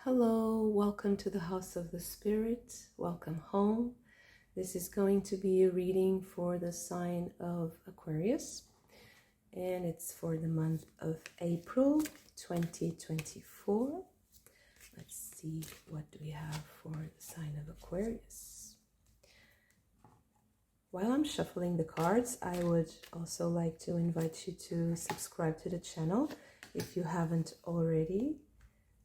Hello, welcome to the House of the Spirit. Welcome home. This is going to be a reading for the sign of Aquarius, and it's for the month of April 2024. Let's see, what do we have for the sign of Aquarius? While I'm shuffling the cards, I would also like to invite you to subscribe to the channel if you haven't already,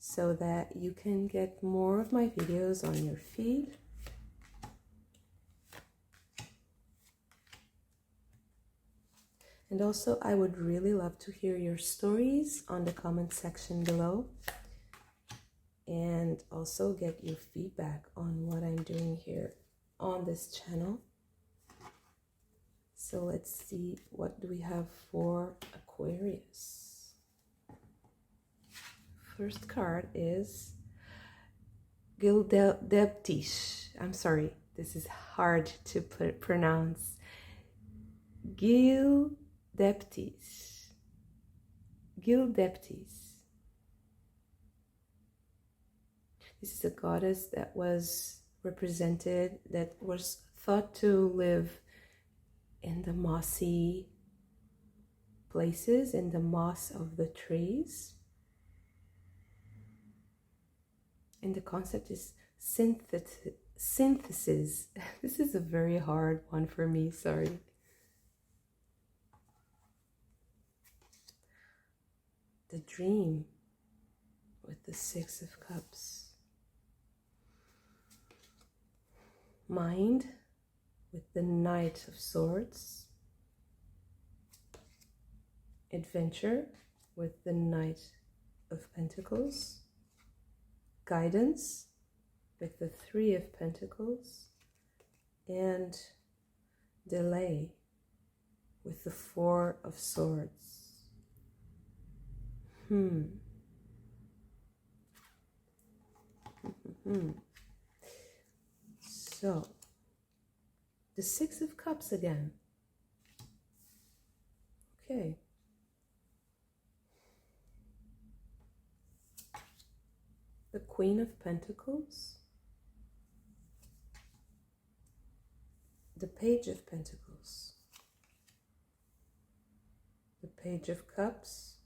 so that you can get more of my videos on your feed. And also, I would really love to hear your stories on the comment section below, and also get your feedback on what I'm doing here on this channel. So let's see, what do we have for Aquarius? First card is Gildebtisch. I'm sorry, this is hard to pronounce. Gildebtisch. Gildebtisch. This is a goddess that was represented, that was thought to live in the mossy places, in the moss of the trees. And the concept is synthesis. This is a very hard one for me, sorry. The dream with the Six of Cups. Mind with the Knight of Swords. Adventure with the Knight of Pentacles. Guidance with the Three of Pentacles, and delay with the Four of Swords. So, the Six of Cups again. Okay. The Queen of Pentacles, the Page of Pentacles, the Page of Cups,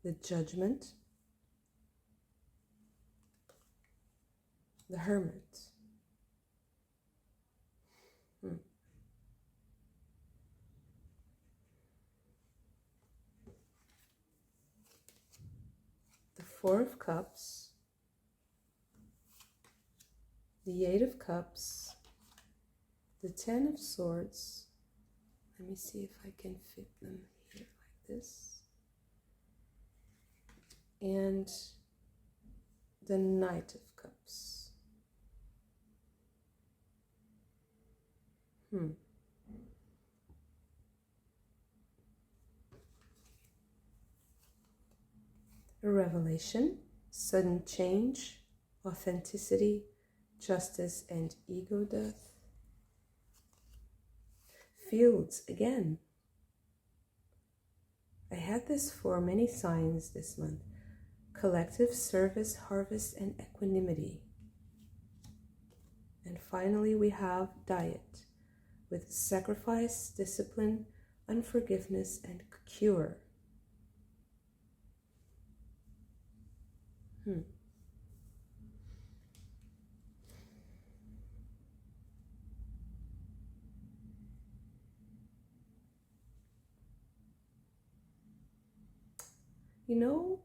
the Judgment, the Hermit. Four of Cups, the Eight of Cups, the Ten of Swords. Let me see if I can fit them here like this. And the Knight of Cups. A revelation, sudden change, authenticity, justice, and ego death. Fields again. I had this for many signs this month. Collective service, harvest, and equanimity. And finally, we have diet with sacrifice, discipline, unforgiveness, and cure. You know,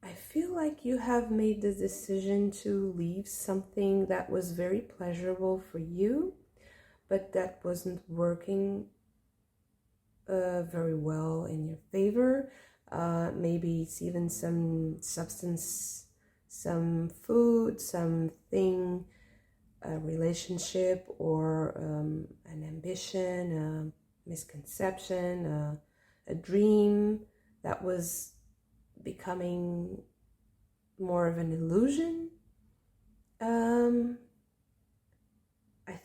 I feel like you have made the decision to leave something that was very pleasurable for you, but that wasn't working very well in your favor. Maybe it's even some substance, some food, something, a relationship, or an ambition, a misconception, a dream that was becoming more of an illusion. I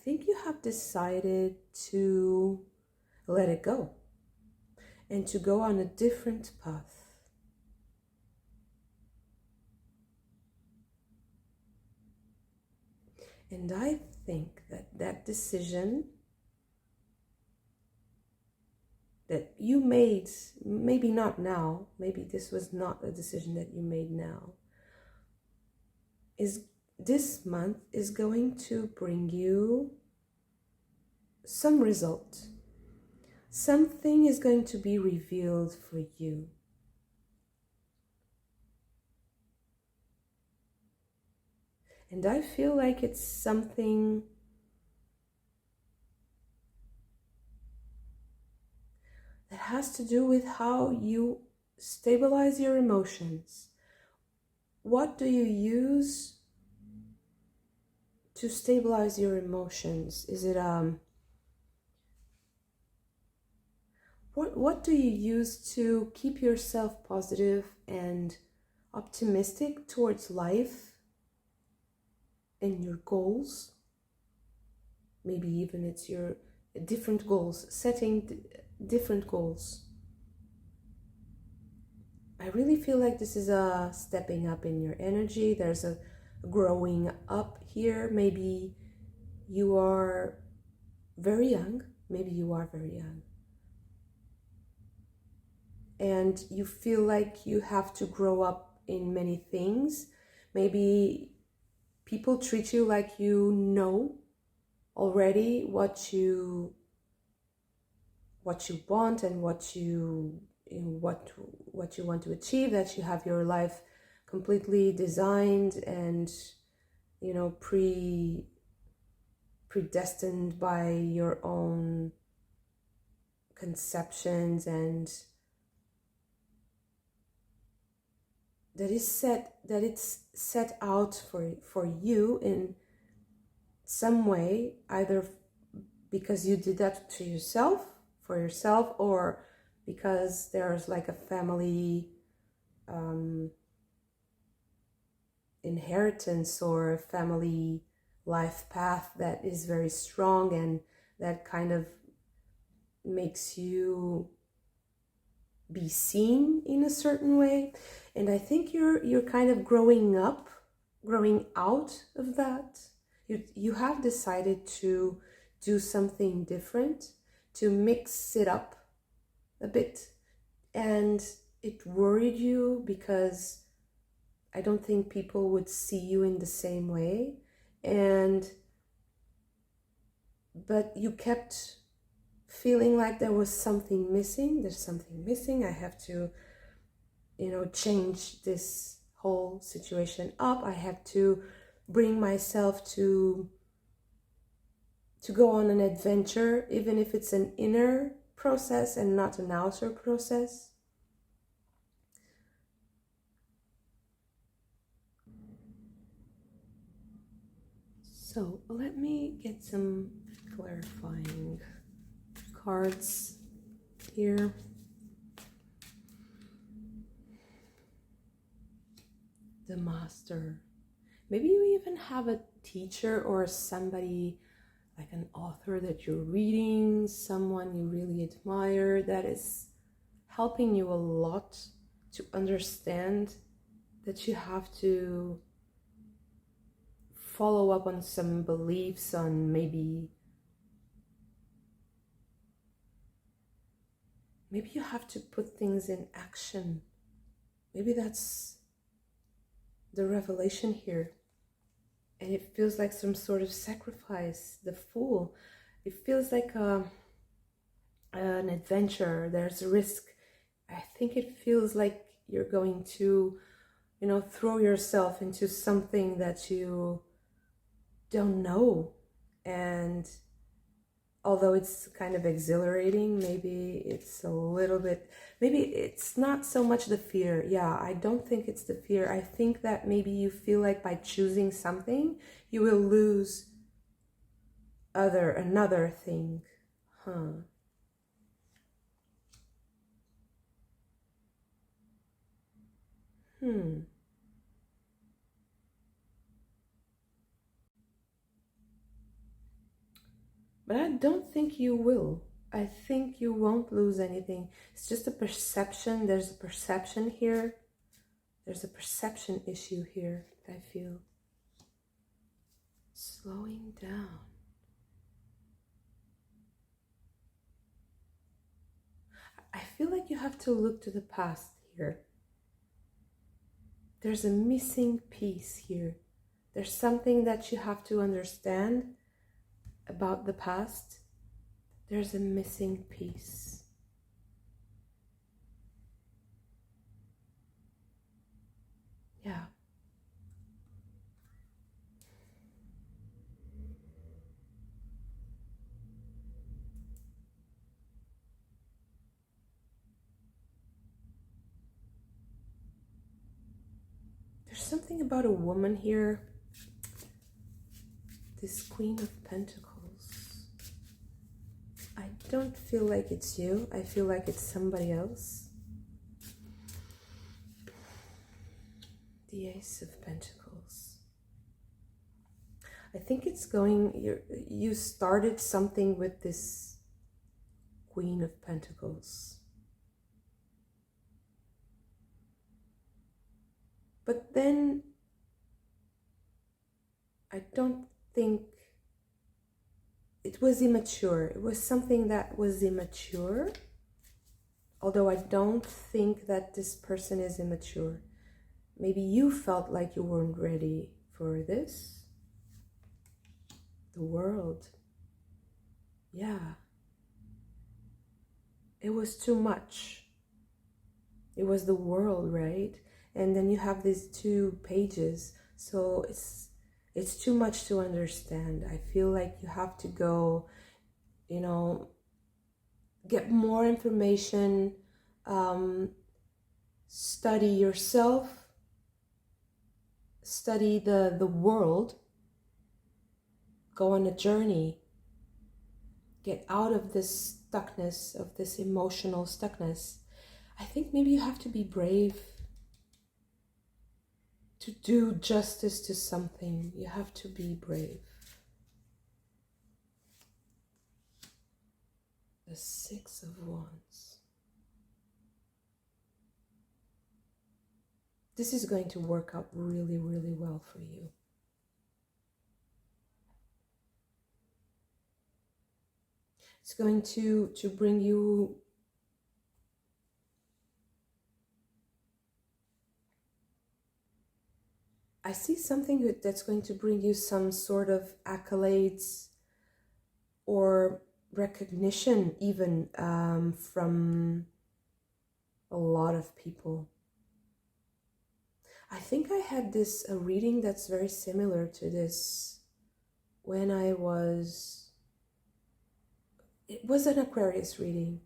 think you have decided to let it go. and to go on a different path. And I think that that decision that you made, maybe not now, maybe this was not a decision that you made now, is this month is going to bring you some result. Something is going to be revealed for you. And I feel like it's something that has to do with how you stabilize your emotions. What do you use to stabilize your emotions? Is it what do you use to keep yourself positive and optimistic towards life and your goals? Maybe even it's your different goals, setting different goals. I really feel like this is a stepping up in your energy. There's a growing up here. Maybe you are very young. Maybe you are very young. And you feel like you have to grow up in many things. Maybe people treat you like you know already what you want and what you want to achieve, that you have your life completely designed and predestined by your own conceptions, and that it's set out for you in some way, either because you did that to yourself, for yourself, or because there's like a family inheritance or a family life path that is very strong and that kind of makes you be seen in a certain way. And I think you're kind of growing out of that. You have decided to do something different, to mix it up a bit, and it worried you because I don't think people would see you in the same way, but you kept feeling like there was something missing. There's something missing. I have to change this whole situation up. I have to bring myself to go on an adventure, even if it's an inner process and not an outer process. So let me get some clarifying cards here. The Master. Maybe you even have a teacher or somebody, like an author that you're reading, someone you really admire, that is helping you a lot to understand that you have to follow up on some beliefs, on maybe you have to put things in action. Maybe that's the revelation here. And it feels like some sort of sacrifice, the Fool. It feels like an adventure. There's risk. I think it feels like you're going to, throw yourself into something that you don't know. And although it's kind of exhilarating, maybe it's a little bit, maybe it's not so much the fear. Yeah, I don't think it's the fear. I think that maybe you feel like by choosing something, you will lose another thing. But I don't think you will. I think you won't lose anything. It's just a perception. There's a perception here. There's a perception issue here, I feel. Slowing down. I feel like you have to look to the past here. There's a missing piece here. There's something that you have to understand about the past. There's a missing piece. Yeah. There's something about a woman here. This Queen of Pentacles. I don't feel like it's you. I feel like it's somebody else. The Ace of Pentacles. I think it's going, you started something with this Queen of Pentacles. But then I don't think it was immature. It was something that was immature. Although I don't think that this person is immature. Maybe you felt like you weren't ready for this. The World. Yeah. It was too much. It was the World, right? And then you have these 2 pages. So it's too much to understand. I feel like you have to go, you know, get more information, study yourself, study the world, go on a journey, get out of this stuckness, of this emotional stuckness. I think maybe you have to be brave to do justice to something. You have to be brave. The 6 of Wands. This is going to work out really, really well for you. It's going to bring you I see something that's going to bring you some sort of accolades or recognition even from a lot of people. I think I had a reading that's very similar to this when it was an Aquarius reading.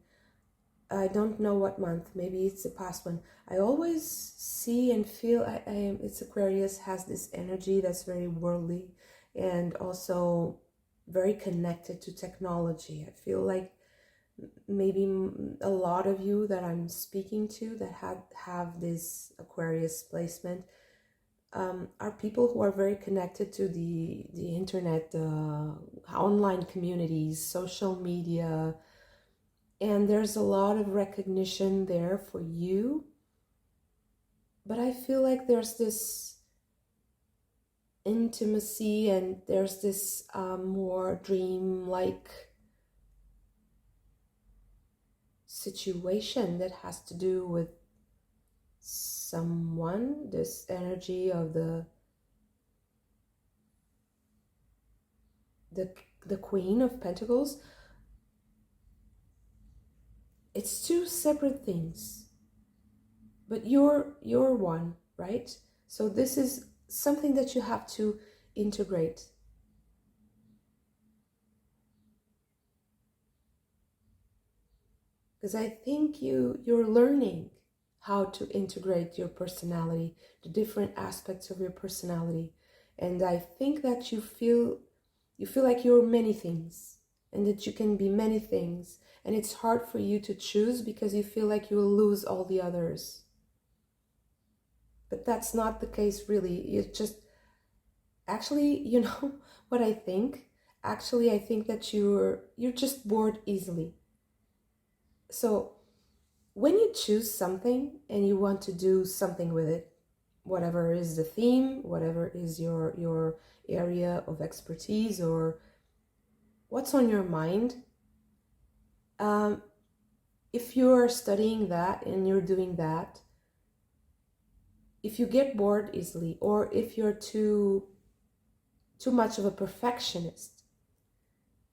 I don't know what month, maybe it's the past one. I always see and feel it's Aquarius has this energy that's very worldly and also very connected to technology. I feel like maybe a lot of you that I'm speaking to that have this Aquarius placement are people who are very connected to the internet, online communities, social media. And there's a lot of recognition there for you. But I feel like there's this intimacy and there's this more dream-like situation that has to do with someone, this energy of the Queen of Pentacles. It's 2 separate things, but you're one, right? So this is something that you have to integrate. Because I think you're learning how to integrate your personality, the different aspects of your personality. And I think that you feel like you're many things and that you can be many things. And it's hard for you to choose because you feel like you will lose all the others. But that's not the case, really. It's just, actually, you know what I think? Actually, I think that you're just bored easily. So when you choose something and you want to do something with it, whatever is the theme, whatever is your area of expertise or what's on your mind, if you're studying that and you're doing that, if you get bored easily, or if you're too much of a perfectionist,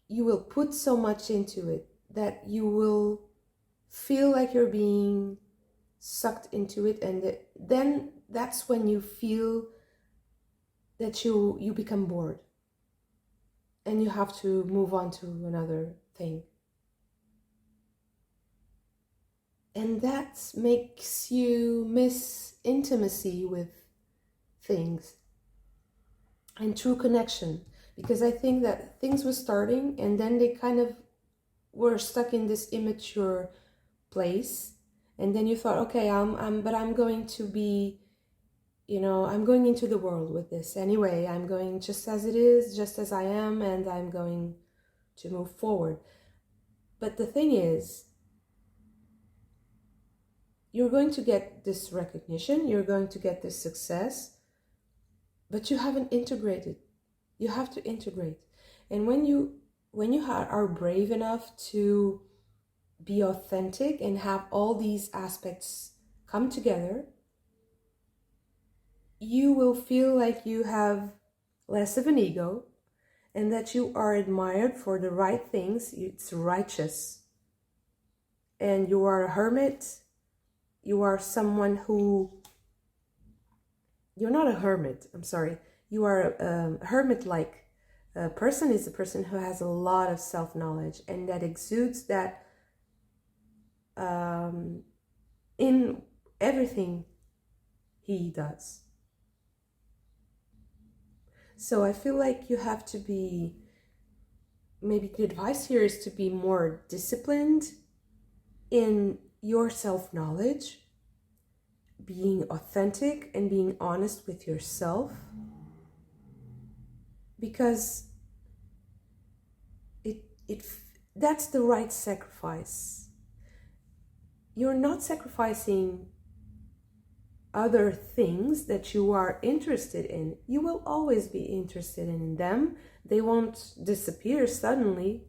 you will put so much into it that you will feel like you're being sucked into it, and then that's when you feel that you become bored and you have to move on to another thing. And that makes you miss intimacy with things and true connection, because I think that things were starting and then they kind of were stuck in this immature place, and then you thought, okay, I'm going to be, I'm going into the world with this anyway. I'm going just as it is, just as I am, and I'm going to move forward. But the thing is, you're going to get this recognition, you're going to get this success, but you haven't integrated. You have to integrate. And when you are brave enough to be authentic and have all these aspects come together, you will feel like you have less of an ego and that you are admired for the right things. It's righteous. And you are a hermit. You are someone who... You're not a hermit, I'm sorry. You are a hermit-like person is a person who has a lot of self-knowledge and that exudes that in everything he does. So I feel like you have to be, maybe the advice here is to be more disciplined in your self-knowledge, being authentic and being honest with yourself, because that's the right sacrifice. You're not sacrificing other things that you are interested in. You will always be interested in them. They won't disappear suddenly,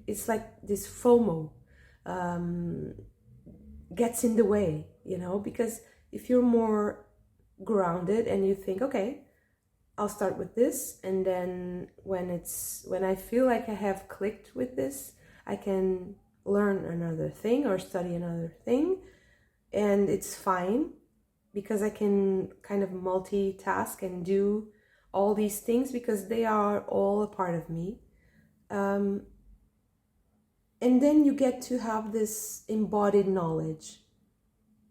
It's like this FOMO gets in the way, because if you're more grounded and you think, okay, I'll start with this, and then when I feel like I have clicked with this, I can learn another thing or study another thing, and it's fine because I can kind of multitask and do all these things because they are all a part of me. And then you get to have this embodied knowledge,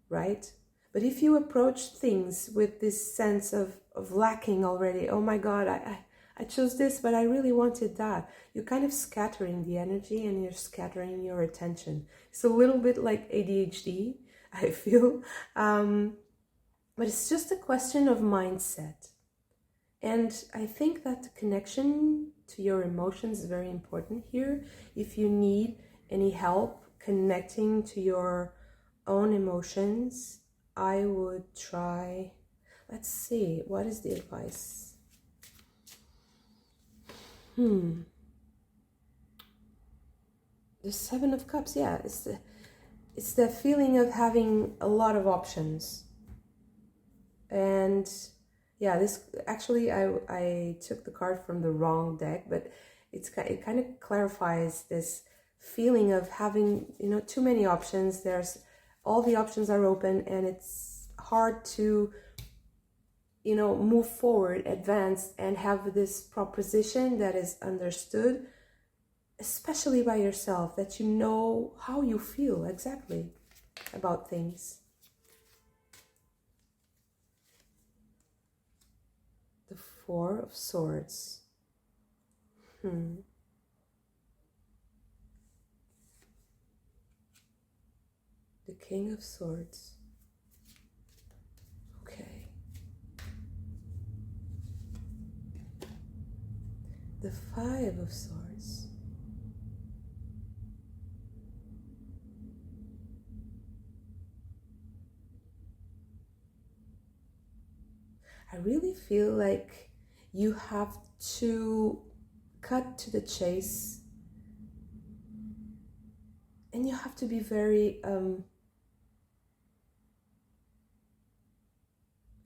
right? But if you approach things with this sense of lacking already, oh my God, I chose this, but I really wanted that. You're kind of scattering the energy and you're scattering your attention. It's a little bit like ADHD, I feel. But it's just a question of mindset. And I think that the connection to your emotions is very important here. If you need any help connecting to your own emotions, I would try, let's see, what is the advice? The Seven of Cups, yeah, it's the feeling of having a lot of options. And yeah, this actually, I took the card from the wrong deck, but it kind of clarifies this feeling of having, too many options. All the options are open and it's hard to, move forward, advance, and have this proposition that is understood, especially by yourself, that you know how you feel exactly about things. The Four of Swords. The King of Swords. Okay. The Five of Swords. I really feel like you have to cut to the chase, and you have to be very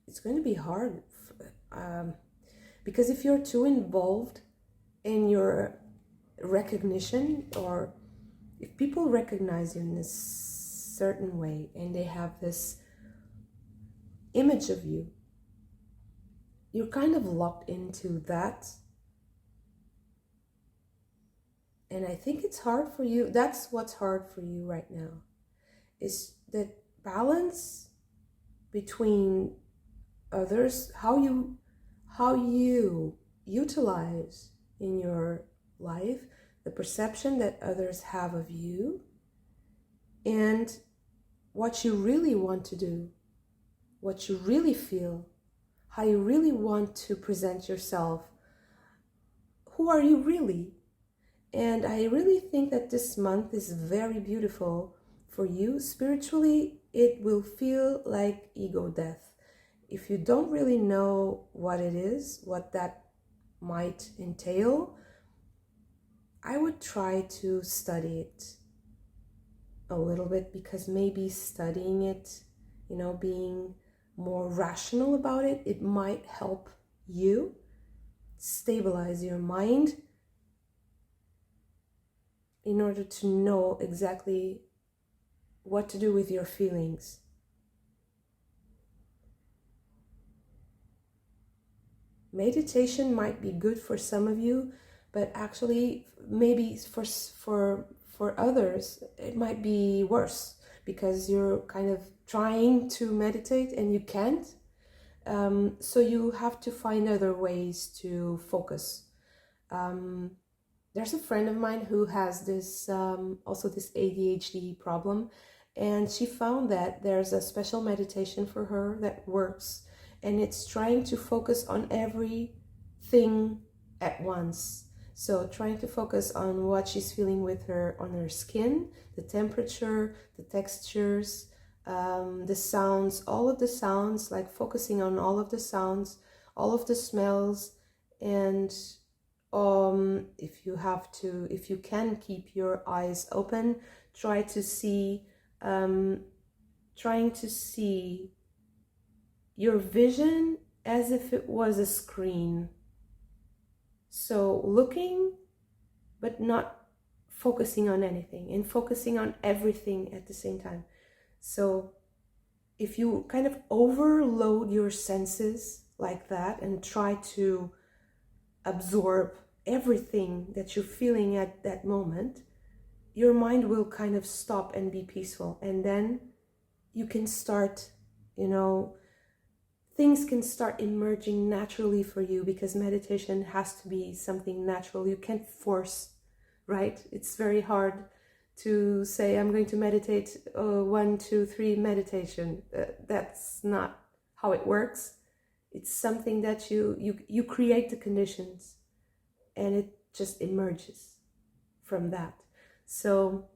it's going to be hard, because if you're too involved in your recognition, or if people recognize you in a certain way and they have this image of you, you're kind of locked into that. And I think it's hard for you. That's what's hard for you right now, is that balance between others, how you utilize in your life the perception that others have of you, and what you really want to do, what you really feel, how you really want to present yourself. Who are you really? And I really think that this month is very beautiful for you. Spiritually, it will feel like ego death. If you don't really know what it is, what that might entail, I would try to study it a little bit, because maybe studying it, being more rational about it, it might help you stabilize your mind in order to know exactly what to do with your feelings. Meditation might be good for some of you, but actually maybe for others it might be worse, because you're kind of trying to meditate and you can't. So you have to find other ways to focus. There's a friend of mine who has this also this ADHD problem, and she found that there's a special meditation for her that works, and it's trying to focus on everything at once. So trying to focus on what she's feeling on her skin, the temperature, the textures, the sounds, all of the sounds, like focusing on all of the sounds, all of the smells, and if you can keep your eyes open, trying to see your vision as if it was a screen. So looking, but not focusing on anything, and focusing on everything at the same time. So if you kind of overload your senses like that and try to absorb everything that you're feeling at that moment, your mind will kind of stop and be peaceful. And then you can start, things can start emerging naturally for you, because meditation has to be something natural. You can't force, right? It's very hard to say, I'm going to meditate 1, 2, 3 meditation. That's not how it works. It's something that you create the conditions, and it just emerges from that. So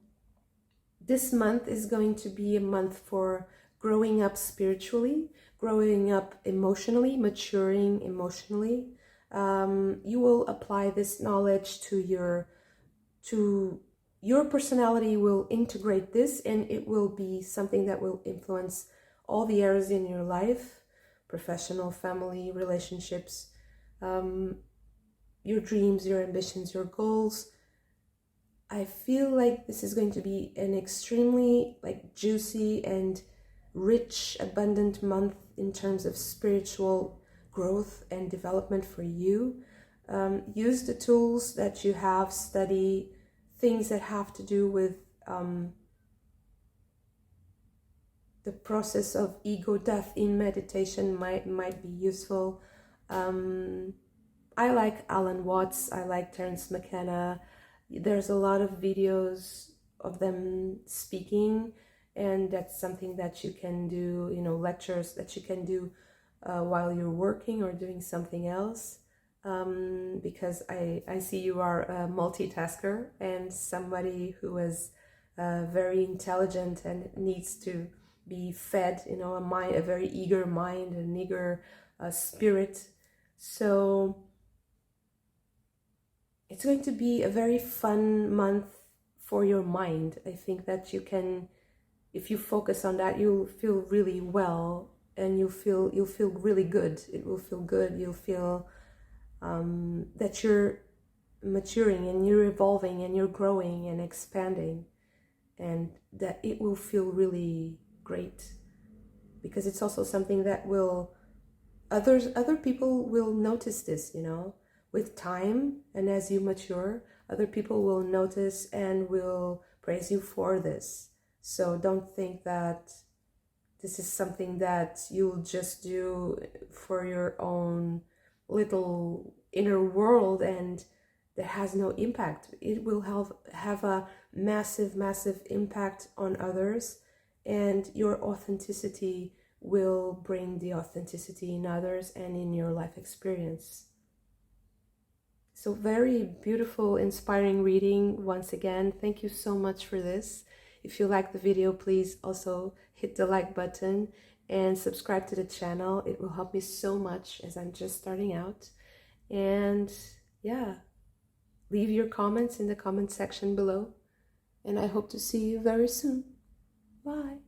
this month is going to be a month for growing up spiritually, growing up emotionally, maturing emotionally. You will apply this knowledge to your personality, will integrate this, and it will be something that will influence all the areas in your life: professional, family, relationships, your dreams, your ambitions, your goals. I feel like this is going to be an extremely juicy and rich, abundant month in terms of spiritual growth and development for you. Use the tools that you have, study things that have to do with the process of ego death in meditation might be useful. I like Alan Watts, I like Terence McKenna. There's a lot of videos of them speaking, and that's something that you can do, lectures that you can do while you're working or doing something else, because I see you are a multitasker and somebody who is very intelligent and needs to be fed, a very eager mind, an eager spirit. So it's going to be a very fun month for your mind. I think that you can, if you focus on that, you'll feel really well, and you'll feel really good. It will feel good. You'll feel that you're maturing and you're evolving and you're growing and expanding, and that it will feel really great, because it's also something that will other people will notice this, you know, with time, and as you mature, other people will notice and will praise you for this. So don't think that this is something that you'll just do for your own little inner world and that has no impact. It will have a massive impact on others, and your authenticity will bring the authenticity in others and in your life experience. So very beautiful, inspiring reading once again. Thank you so much for this. If you like the video, please also hit the like button and subscribe to the channel. It will help me so much as I'm just starting out. And yeah, leave your comments in the comment section below. And I hope to see you very soon. Bye.